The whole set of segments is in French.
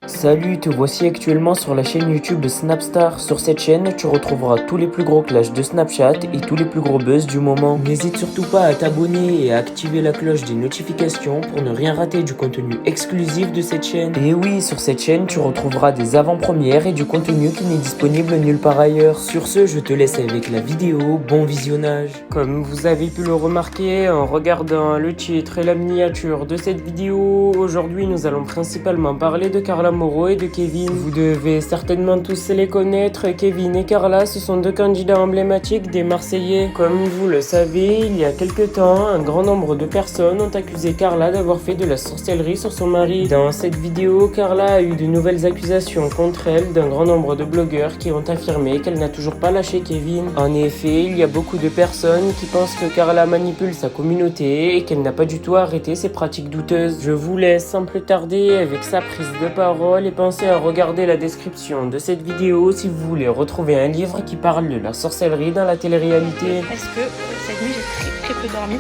Salut, te voici actuellement sur la chaîne YouTube de Snapstar. Sur cette chaîne, tu retrouveras tous les plus gros clashs de Snapchat et tous les plus gros buzz du moment. N'hésite surtout pas à t'abonner et à activer la cloche des notifications pour ne rien rater du contenu exclusif de cette chaîne. Et oui, sur cette chaîne, tu retrouveras des avant-premières et du contenu qui n'est disponible nulle part ailleurs. Sur ce, je te laisse avec la vidéo. Bon visionnage. Comme vous avez pu le remarquer en regardant le titre et la miniature de cette vidéo, aujourd'hui nous allons principalement parler de Carla Mauro et de Kevin. Vous devez certainement tous les connaître. Kevin et Carla, ce sont deux candidats emblématiques des Marseillais. Comme vous le savez, il y a quelques temps, un grand nombre de personnes ont accusé Carla d'avoir fait de la sorcellerie sur son mari. Dans cette vidéo, Carla a eu de nouvelles accusations contre elle d'un grand nombre de blogueurs qui ont affirmé qu'elle n'a toujours pas lâché Kevin. En effet, il y a beaucoup de personnes qui pensent que Carla manipule sa communauté et qu'elle n'a pas du tout arrêté ses pratiques douteuses. Je vous laisse sans plus tarder avec sa prise de parole et pensez à regarder la description de cette vidéo si vous voulez retrouver un livre qui parle de la sorcellerie dans la télé-réalité. Parce que cette nuit j'ai très peu dormi.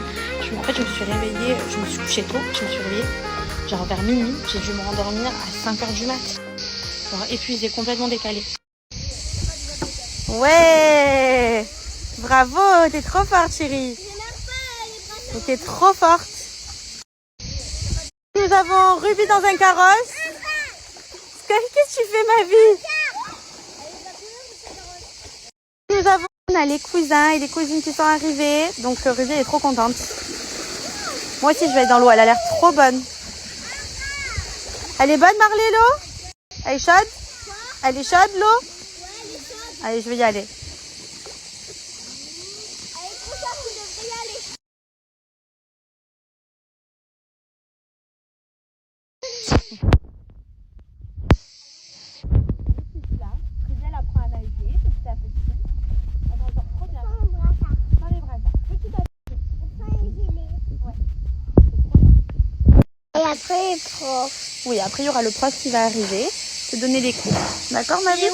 En fait je me suis réveillée, je me suis couchée tôt, je me suis réveillée genre vers minuit, j'ai dû me rendormir à 5h du mat. Genre épuisée, complètement décalée. Ouais, bravo, t'es trop forte chérie. T'es trop forte. Nous avons Ruby dans un carrosse. Qu'est-ce que tu fais ma vie? Nous avons les cousins et les cousines qui sont arrivés. Donc Ruby est trop contente. Moi aussi je vais être dans l'eau, elle a l'air trop bonne. Elle est bonne Marley l'eau? Elle est chaude? Elle est chaude l'eau? Allez, je vais y aller. Et après, prof. Oui, après il y aura le prof qui va arriver, te donner les cours. D'accord ma vie?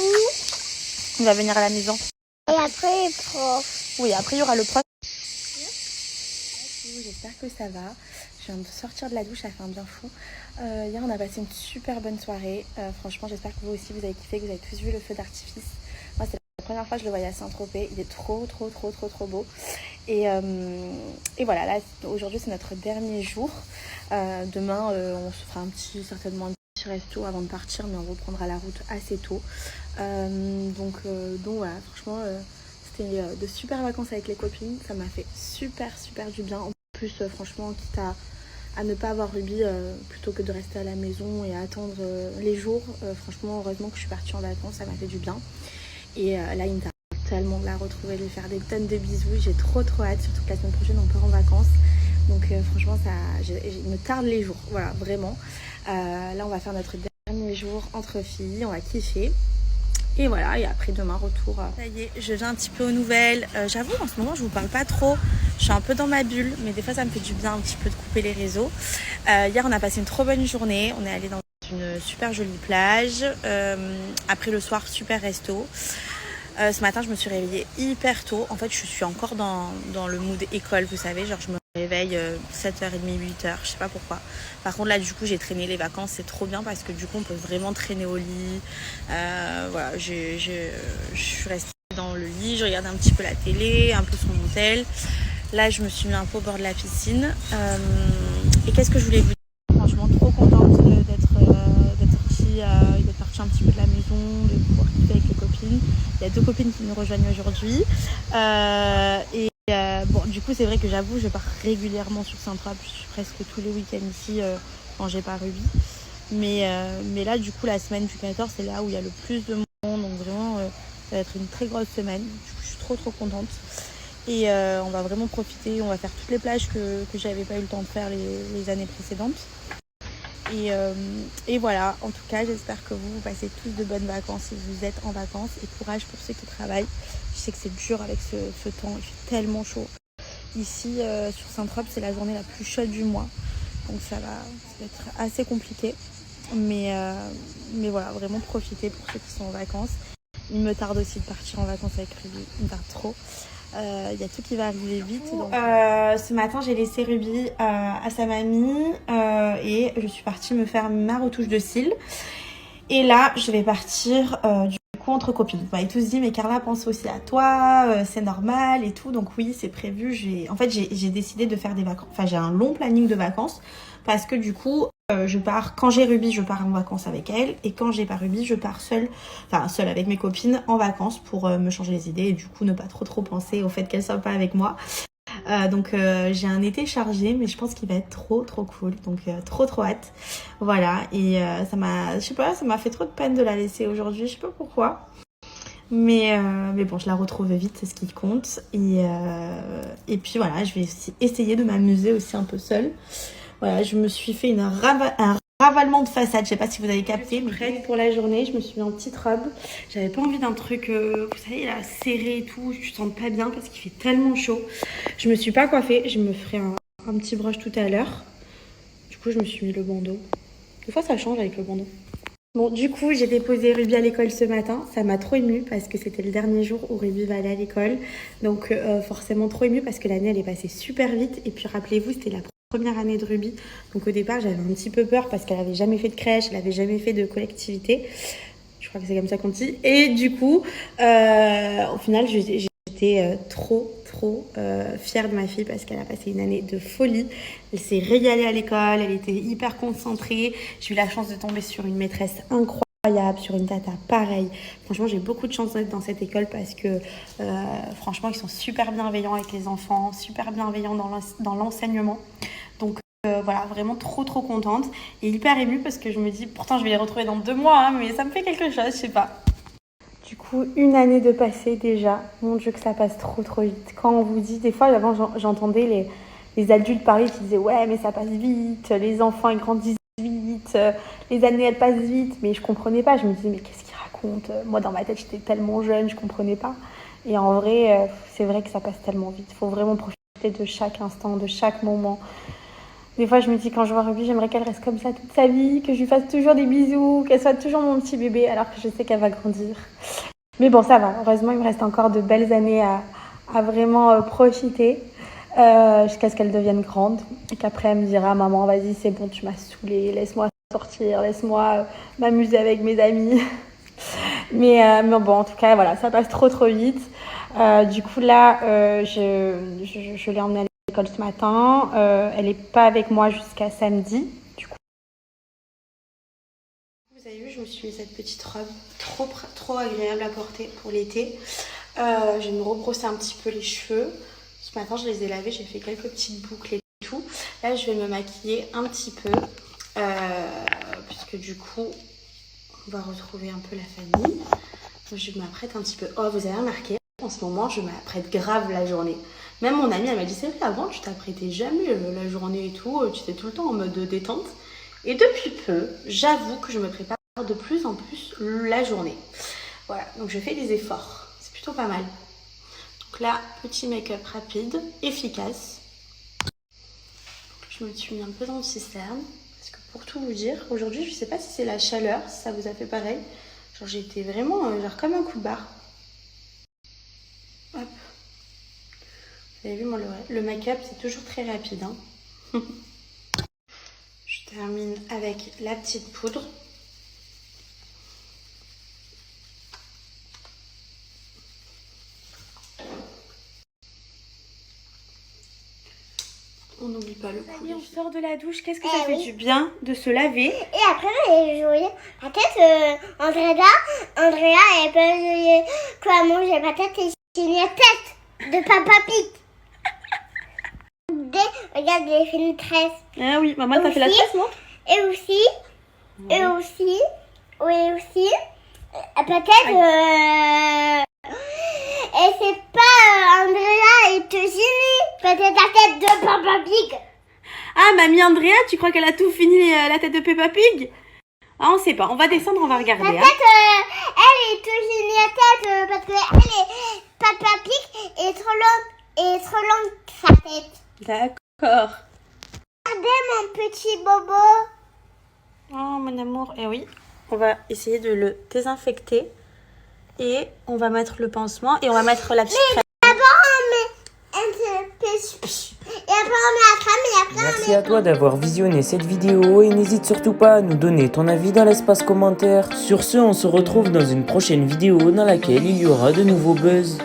Il va venir à la maison. Et après, prof. Oui, après il y aura le prof. J'espère que ça va. Je viens de sortir de la douche, ça fait un bien fou. Hier on a passé une super bonne soirée. Franchement j'espère que vous aussi vous avez kiffé, que vous avez tous vu le feu d'artifice. Moi c'est la première fois que je le voyais à Saint-Tropez. Il est trop beau. Et voilà, là aujourd'hui c'est notre dernier jour. Demain on se fera certainement un petit resto avant de partir, mais on reprendra la route assez tôt. Donc voilà, franchement c'était de super vacances avec les copines. Ça m'a fait super du bien. En plus franchement quitte à ne pas avoir Ruby plutôt que de rester à la maison et à attendre les jours. Franchement heureusement que je suis partie en vacances, ça m'a fait du bien. Et là il me tarde tellement de la retrouver, de lui faire des tonnes de bisous. J'ai trop hâte, surtout que la semaine prochaine on part en vacances. Donc franchement il me tarde les jours, voilà vraiment. Là on va faire notre dernier jour entre filles, on va kiffer. Et voilà, et après demain retour. Ça y est, je viens un petit peu aux nouvelles. J'avoue en ce moment je vous parle pas trop. Je suis un peu dans ma bulle, mais des fois ça me fait du bien un petit peu de couper les réseaux. Hier on a passé une trop bonne journée. On est allé dans une super jolie plage. Après le soir, super resto. Ce matin je me suis réveillée hyper tôt. En fait je suis encore dans le mood école, vous savez, genre je me réveille 7h30, 8h, je sais pas pourquoi. Par contre là du coup j'ai traîné les vacances, c'est trop bien parce que du coup on peut vraiment traîner au lit. Voilà, je suis restée dans le lit, je regarde un petit peu la télé, un peu sur mon tel. Là je me suis mis un peu au bord de la piscine. Et qu'est-ce que je voulais vous dire? Franchement trop contente d'être partie un petit peu de la maison, de pouvoir kiffer avec les copines. Il y a 2 copines qui nous rejoignent aujourd'hui. Bon, du coup, c'est vrai que j'avoue, je pars régulièrement sur Saint-Tropez. Je suis presque tous les week-ends ici quand j'ai pas Ruby. Mais là, du coup, la semaine du 14, c'est là où il y a le plus de monde. Donc vraiment, ça va être une très grosse semaine. Du coup, je suis trop contente. Et on va vraiment profiter. On va faire toutes les plages que j'avais pas eu le temps de faire les années précédentes. Et voilà, en tout cas j'espère que vous passez tous de bonnes vacances si vous êtes en vacances, et courage pour ceux qui travaillent. Je sais que c'est dur avec ce temps, il fait tellement chaud. Ici sur Saint-Tropez c'est la journée la plus chaude du mois, donc ça va être assez compliqué. Mais voilà, vraiment profiter pour ceux qui sont en vacances. Il me tarde aussi de partir en vacances avec Ruby, il me tarde trop. Il y a tout qui va arriver vite. Donc... ce matin, j'ai laissé Ruby à sa mamie et je suis partie me faire ma retouche de cils. Et là, je vais partir du coup entre copines. Vous m'avez tous dit, mais Carla, pense aussi à toi, c'est normal et tout. Donc oui, c'est prévu. J'ai décidé de faire des vacances. Enfin, j'ai un long planning de vacances parce que du coup, je pars, quand j'ai Ruby, je pars en vacances avec elle. Et quand j'ai pas Ruby, je pars seule avec mes copines en vacances pour me changer les idées et du coup ne pas trop penser au fait qu'elle soit pas avec moi. Donc j'ai un été chargé, mais je pense qu'il va être trop cool, donc trop hâte. Voilà, et ça m'a fait trop de peine de la laisser aujourd'hui, je sais pas pourquoi. Mais bon, je la retrouve vite, c'est ce qui compte. Et puis voilà, je vais essayer de m'amuser aussi un peu seule. Voilà, je me suis fait un ravalement de façade, je sais pas si vous avez capté. Je suis prête pour la journée, je me suis mis en petite robe. J'avais pas envie d'un truc, vous savez, là, serré et tout, je sens pas bien parce qu'il fait tellement chaud. Je me suis pas coiffée, je me ferai un petit brush tout à l'heure. Du coup, je me suis mis le bandeau. Des fois, ça change avec le bandeau. Bon, du coup, j'ai déposé Ruby à l'école ce matin. Ça m'a trop émue parce que c'était le dernier jour où Ruby va aller à l'école. Donc, forcément trop émue parce que l'année, elle est passée super vite. Et puis, rappelez-vous, c'était la première année de Ruby. Donc, au départ, j'avais un petit peu peur parce qu'elle avait jamais fait de crèche, elle avait jamais fait de collectivité. Je crois que c'est comme ça qu'on dit. Et du coup, au final, j'étais trop fière de ma fille parce qu'elle a passé une année de folie. Elle s'est régalée à l'école, elle était hyper concentrée. J'ai eu la chance de tomber sur une maîtresse incroyable, sur une tata pareille. Franchement, j'ai beaucoup de chance d'être dans cette école parce que franchement, ils sont super bienveillants avec les enfants, super bienveillants dans l'enseignement. Donc voilà, vraiment trop contente et hyper émue parce que je me dis, pourtant je vais les retrouver dans 2 mois, hein, mais ça me fait quelque chose, je sais pas. Du coup, une année de passé déjà. Mon Dieu que ça passe trop vite. Quand on vous dit, des fois avant j'entendais les adultes parler qui disaient ouais mais ça passe vite, les enfants ils grandissent vite, les années elles passent vite, mais je comprenais pas. Je me disais mais qu'est-ce qu'ils racontent? Moi dans ma tête j'étais tellement jeune, je comprenais pas. Et en vrai, c'est vrai que ça passe tellement vite. Il faut vraiment profiter de chaque instant, de chaque moment. Des fois, je me dis, quand je vois Ruby, j'aimerais qu'elle reste comme ça toute sa vie, que je lui fasse toujours des bisous, qu'elle soit toujours mon petit bébé, alors que je sais qu'elle va grandir. Mais bon, ça va. Heureusement, il me reste encore de belles années à vraiment profiter jusqu'à ce qu'elle devienne grande. Et qu'après, elle me dira, maman, vas-y, c'est bon, tu m'as saoulée, laisse-moi sortir, laisse-moi m'amuser avec mes amis. mais bon, en tout cas, voilà, ça passe trop vite. Du coup, là, je l'ai emmenée à l'école ce matin. Elle n'est pas avec moi jusqu'à samedi. Du coup. Vous avez vu, je me suis mis cette petite robe trop agréable à porter pour l'été. Je vais me rebrosser un petit peu les cheveux. Ce matin, je les ai lavés, j'ai fait quelques petites boucles et tout. Là, je vais me maquiller un petit peu. Puisque du coup, on va retrouver un peu la famille. Je m'apprête un petit peu. Oh, vous avez remarqué, en ce moment, je m'apprête grave la journée. Même mon amie, elle m'a dit, c'est vrai, avant, tu t'apprêtais jamais la journée et tout. Tu étais tout le temps en mode détente. Et depuis peu, j'avoue que je me prépare de plus en plus la journée. Voilà, donc je fais des efforts. C'est plutôt pas mal. Donc là, petit make-up rapide, efficace. Je me suis mis un peu dans le cisterne. Parce que pour tout vous dire, aujourd'hui, je sais pas si c'est la chaleur, si ça vous a fait pareil. Genre j'ai été vraiment comme un coup de barre. Hop. Vous avez vu, moi, le make-up, c'est toujours très rapide. Hein. Je termine avec la petite poudre. On n'oublie pas le coup. Allez, on sort de la douche. Qu'est-ce que ça fait du bien de se laver? Et après, j'ai joué. Peut-être Andrea, elle peut quoi manger peut-être une tête de Papa Pig. Regarde, j'ai fait une tresse. Ah oui, maman, t'as fait la tresse, non? Et aussi, peut-être, et c'est pas Andrea et Eugénie, peut-être la tête de Papa Pig. Ah, mamie Andrea, tu crois qu'elle a tout fini la tête de Peppa Pig? Ah, on sait pas, on va descendre, on va regarder. Peut-être elle est Eugénie la tête, parce que elle est Papa Pig est trop longue sa tête. D'accord. Regardez mon petit bobo. Oh, mon amour. Eh oui, on va essayer de le désinfecter. Et on va mettre le pansement et on va mettre la petite crème. D'abord on met un peu et après on met la crème et après on Merci à toi d'avoir visionné cette vidéo et n'hésite surtout pas à nous donner ton avis dans l'espace commentaire. Sur ce, on se retrouve dans une prochaine vidéo dans laquelle il y aura de nouveaux buzz.